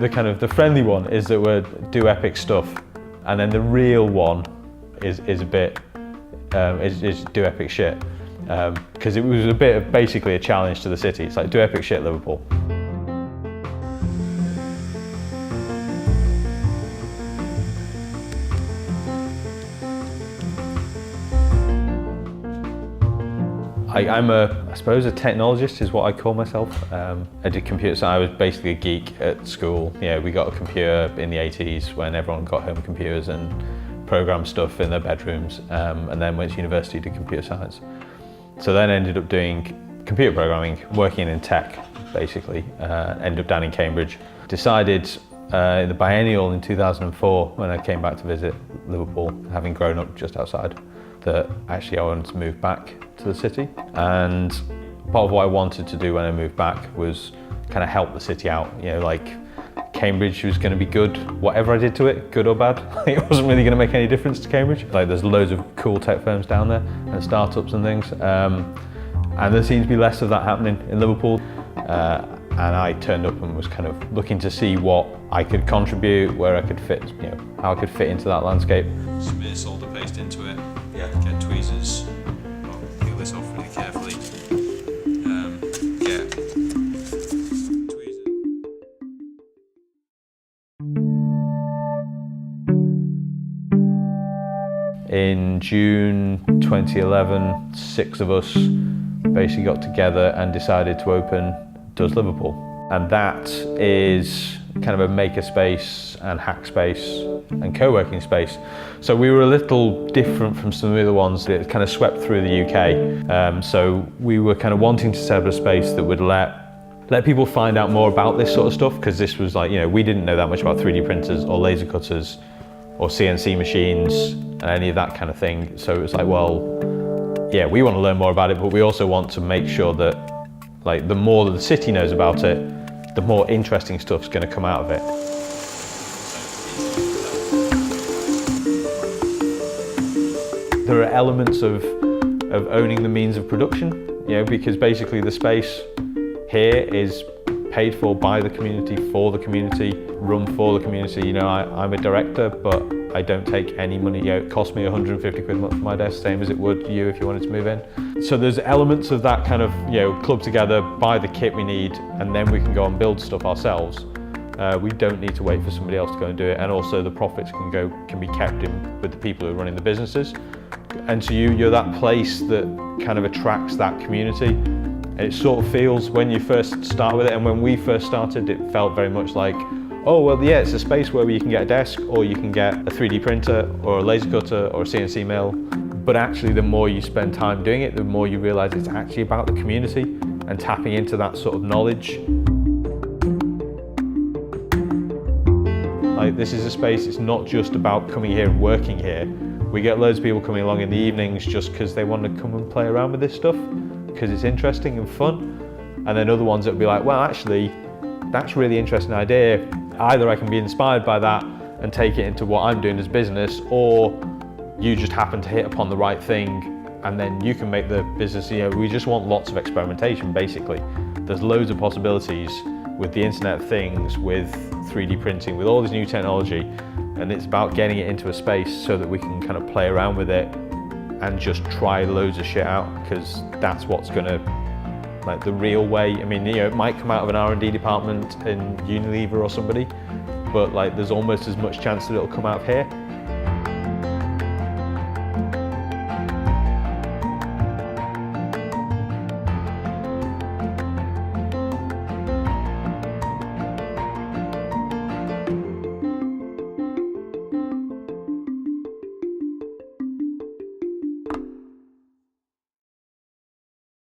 The friendly one is that we do epic stuff, and then the real one is a bit is do epic shit, because it was a bit of basically a challenge to the city. It's like, do epic shit, Liverpool. I'm I suppose a technologist is what I call myself. I did computer science. I was basically a geek at school. You know, we got a computer in the 80s when everyone got home computers and programmed stuff in their bedrooms, and then went to university to computer science. So then ended up doing computer programming, working in tech, basically. Ended up down in Cambridge. Decided in the biennial in 2004, when I came back to visit Liverpool, having grown up just outside, that actually I wanted to move back to the city. And part of what I wanted to do when I moved back was kind of help the city out. You know, like Cambridge was going to be good, whatever I did to it, good or bad. It wasn't really going to make any difference to Cambridge. Like, there's loads of cool tech firms down there and startups and things. And there seems to be less of that happening in Liverpool. And I turned up and was kind of looking to see what I could contribute, where I could fit, you know, how I could fit into that landscape. Smear solder paste into it. Yeah. Get tweezers. Well, peel this off really carefully. Get tweezers. In June 2011, 6 of us basically got together and decided to open DoES Liverpool. And that is kind of a maker space and hack space and co-working space. So we were a little different from some of the other ones that kind of swept through the UK. So we were kind of wanting to set up a space that would let people find out more about this sort of stuff, because this was like, you know, we didn't know that much about 3D printers or laser cutters or CNC machines and any of that kind of thing. So it was like, well, yeah, we want to learn more about it, but we also want to make sure that, like, the more that the city knows about it, the more interesting stuff's going to come out of it. There are elements of owning the means of production, you know, because basically the space here is paid for by the community, for the community, run for the community. You know, I'm a director, but I don't take any money. You know, it costs me 150 quid a month for my desk, same as it would you if you wanted to move in. So there's elements of that kind of, you know, club together, buy the kit we need, and then we can go and build stuff ourselves. We don't need to wait for somebody else to go and do it, and also the profits can be kept in with the people who are running the businesses. And so you're that place that kind of attracts that community. And it sort of feels, when you first start with it, and when we first started, it felt very much like, oh, well, yeah, it's a space where you can get a desk, or you can get a 3D printer, or a laser cutter, or a CNC mill. But actually, the more you spend time doing it, the more you realize it's actually about the community and tapping into that sort of knowledge. Like, this is a space, it's not just about coming here and working here. We get loads of people coming along in the evenings just because they want to come and play around with this stuff, because it's interesting and fun. And then other ones that will be like, well, actually, that's a really interesting idea. Either I can be inspired by that and take it into what I'm doing as business, or you just happen to hit upon the right thing and then you can make the business, you know, we just want lots of experimentation, basically. There's loads of possibilities with the Internet of Things, with 3D printing, with all this new technology, and it's about getting it into a space so that we can kind of play around with it and just try loads of shit out, because that's what's gonna, like, the real way. I mean, you know, it might come out of an R&D department in Unilever or somebody, but like, there's almost as much chance that it'll come out of here.